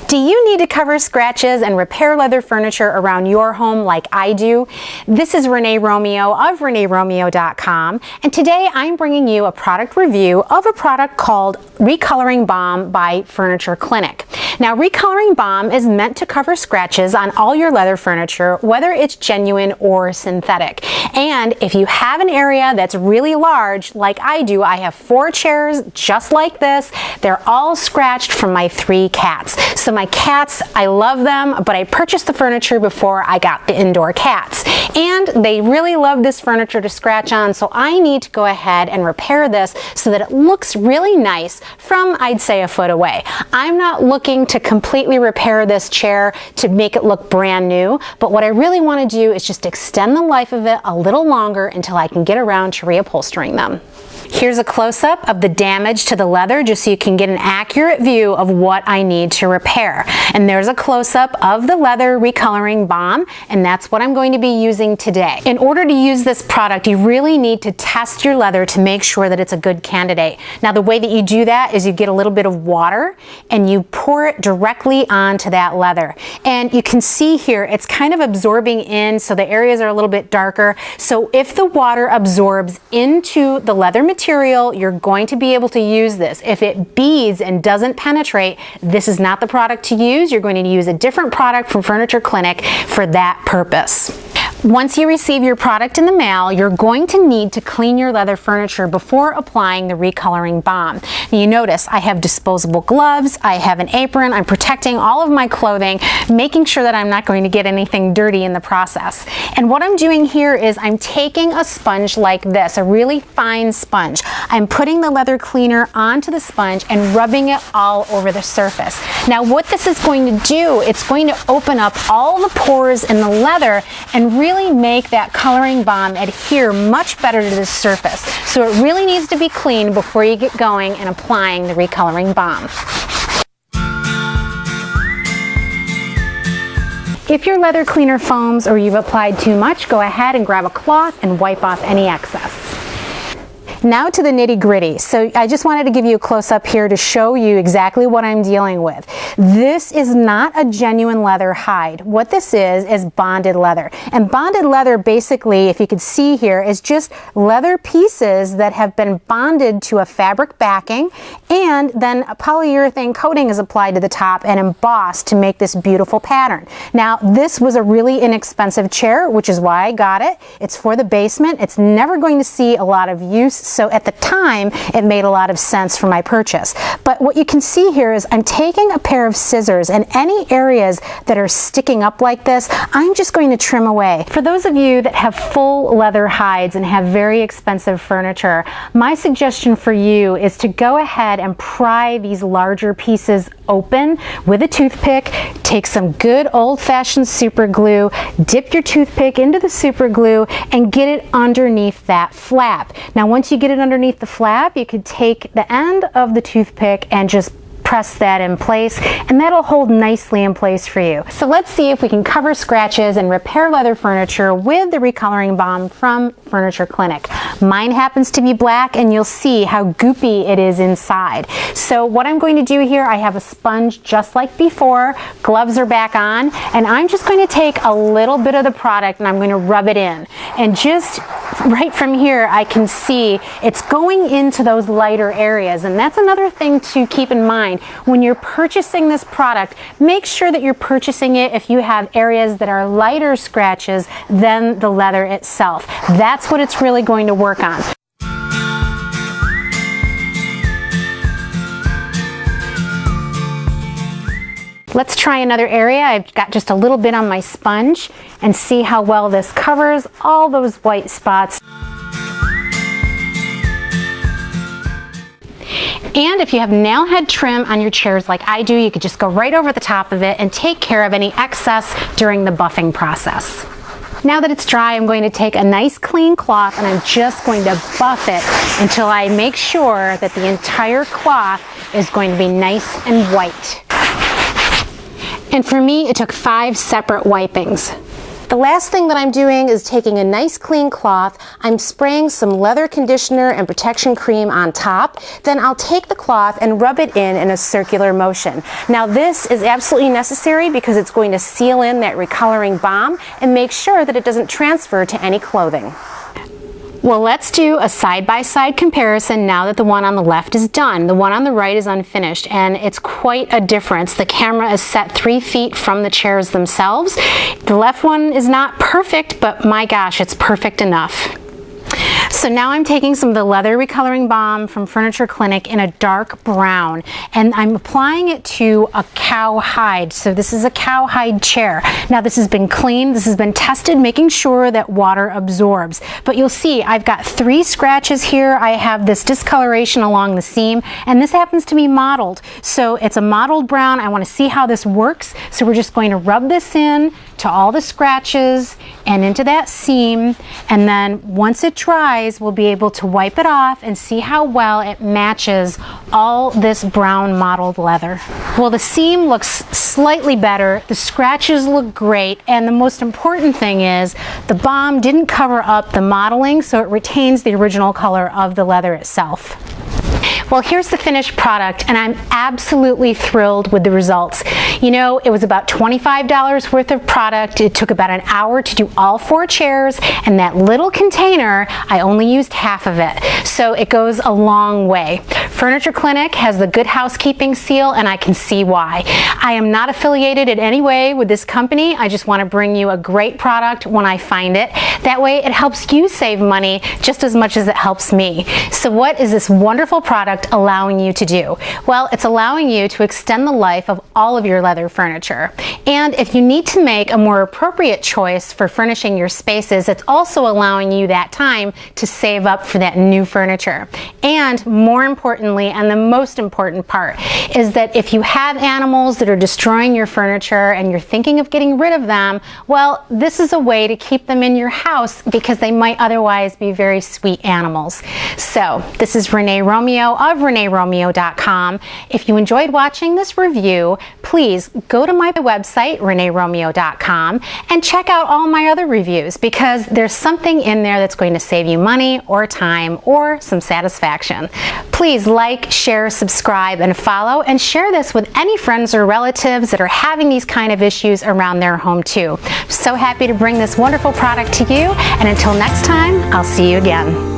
Do you need to cover scratches and repair leather furniture around your home like I do? This is Renee Romeo of reneeromeo.com, and today I'm bringing you a product review of a product called Recoloring Balm by Furniture Clinic. Now, Recoloring Balm is meant to cover scratches on all your leather furniture, whether it's genuine or synthetic. And if you have an area that's really large, like I do, I have 4 chairs just like this. They're all scratched from my 3 cats. So my cats, I love them, but I purchased the furniture before I got the indoor cats. And they really love this furniture to scratch on, so I need to go ahead and repair this so that it looks really nice from, I'd say, a foot away. I'm not looking to completely repair this chair to make it look brand new, but what I really want to do is just extend the life of it a little longer until I can get around to reupholstering them. Here's a close-up of the damage to the leather just so you can get an accurate view of what I need to repair. And there's a close-up of the Leather Re-colouring Balm, and that's what I'm going to be using today. In order to use this product, you really need to test your leather to make sure that it's a good candidate. Now, the way that you do that is you get a little bit of water and you pour it directly onto that leather. And you can see here, it's kind of absorbing in, so the areas are a little bit darker. So if the water absorbs into the leather material, you're going to be able to use this. If it beads and doesn't penetrate, this is not the product to use. You're going to use a different product from Furniture Clinic for that purpose. Once you receive your product in the mail, you're going to need to clean your leather furniture before applying the recoloring balm. You notice I have disposable gloves, I have an apron, I'm protecting all of my clothing, making sure that I'm not going to get anything dirty in the process. And what I'm doing here is I'm taking a sponge like this, a really fine sponge. I'm putting the leather cleaner onto the sponge and rubbing it all over the surface. Now what this is going to do, it's going to open up all the pores in the leather and really make that coloring balm adhere much better to the surface. So it really needs to be cleaned before you get going and applying the recoloring balm. If your leather cleaner foams or you've applied too much, go ahead and grab a cloth and wipe off any excess. Now to the nitty-gritty. So I just wanted to give you a close-up here to show you exactly what I'm dealing with. This is not a genuine leather hide. What this is bonded leather. And bonded leather, basically, if you can see here, is just leather pieces that have been bonded to a fabric backing, and then a polyurethane coating is applied to the top and embossed to make this beautiful pattern. Now, this was a really inexpensive chair, which is why I got it. It's for the basement. It's never going to see a lot of use. So at the time, it made a lot of sense for my purchase. But what you can see here is I'm taking a pair of scissors, and any areas that are sticking up like this, I'm just going to trim away. For those of you that have full leather hides and have very expensive furniture, my suggestion for you is to go ahead and pry these larger pieces open with a toothpick. Take some good old-fashioned super glue, dip your toothpick into the super glue, and get it underneath that flap. Now, once you get it underneath the flap, you could take the end of the toothpick and just press that in place, and that'll hold nicely in place for you. So let's see if we can cover scratches and repair leather furniture with the recoloring balm from Furniture Clinic. Mine happens to be black, and you'll see how goopy it is inside. So what I'm going to do here, I have a sponge just like before, gloves are back on, and I'm just going to take a little bit of the product and I'm going to rub it in. And just right from here, I can see it's going into those lighter areas, and that's another thing to keep in mind. When you're purchasing this product, make sure that you're purchasing it if you have areas that are lighter scratches than the leather itself. That's what it's really going to work on. Let's try another area. I've got just a little bit on my sponge and see how well this covers all those white spots. And if you have nail head trim on your chairs like I do, you could just go right over the top of it and take care of any excess during the buffing process. Now that it's dry, I'm going to take a nice clean cloth and I'm just going to buff it until I make sure that the entire cloth is going to be nice and white. And for me, it took 5 separate wipings. The last thing that I'm doing is taking a nice clean cloth, I'm spraying some leather conditioner and protection cream on top, then I'll take the cloth and rub it in a circular motion. Now this is absolutely necessary because it's going to seal in that recoloring balm and make sure that it doesn't transfer to any clothing. Well, let's do a side-by-side comparison now that the one on the left is done. The one on the right is unfinished, and it's quite a difference. The camera is set 3 feet from the chairs themselves. The left one is not perfect, but my gosh, it's perfect enough. So now I'm taking some of the Leather Re-colouring Balm from Furniture Clinic in a dark brown, and I'm applying it to a cow hide. So this is a cow hide chair. Now this has been cleaned, this has been tested, making sure that water absorbs. But you'll see I've got 3 scratches here. I have this discoloration along the seam, and this happens to be mottled. So it's a mottled brown. I want to see how this works. So we're just going to rub this in to all the scratches and into that seam, and then once it dries, we'll be able to wipe it off and see how well it matches all this brown mottled leather. Well, the seam looks slightly better, the scratches look great, and the most important thing is the balm didn't cover up the mottling, so it retains the original color of the leather itself. Well, here's the finished product, and I'm absolutely thrilled with the results. You know, it was about $25 worth of product. It took about an hour to do all 4 chairs, and that little container, I only used half of it. So it goes a long way. Furniture Clinic has the Good Housekeeping seal, and I can see why. I am not affiliated in any way with this company. I just want to bring you a great product when I find it. That way it helps you save money just as much as it helps me. So what is this wonderful product allowing you to do? Well, it's allowing you to extend the life of all of your leather furniture. And if you need to make a more appropriate choice for furnishing your spaces, it's also allowing you that time to save up for that new furniture. And more importantly, and the most important part, is that if you have animals that are destroying your furniture and you're thinking of getting rid of them, well, this is a way to keep them in your house because they might otherwise be very sweet animals. So this is Renee Romeo of reneeromeo.com. If you enjoyed watching this review, please go to my website, reneeromeo.com, and check out all my other reviews because there's something in there that's going to save you money or time or some satisfaction. Please like, share, subscribe, and follow, and share this with any friends or relatives that are having these kind of issues around their home too. I'm so happy to bring this wonderful product to you, and until next time, I'll see you again.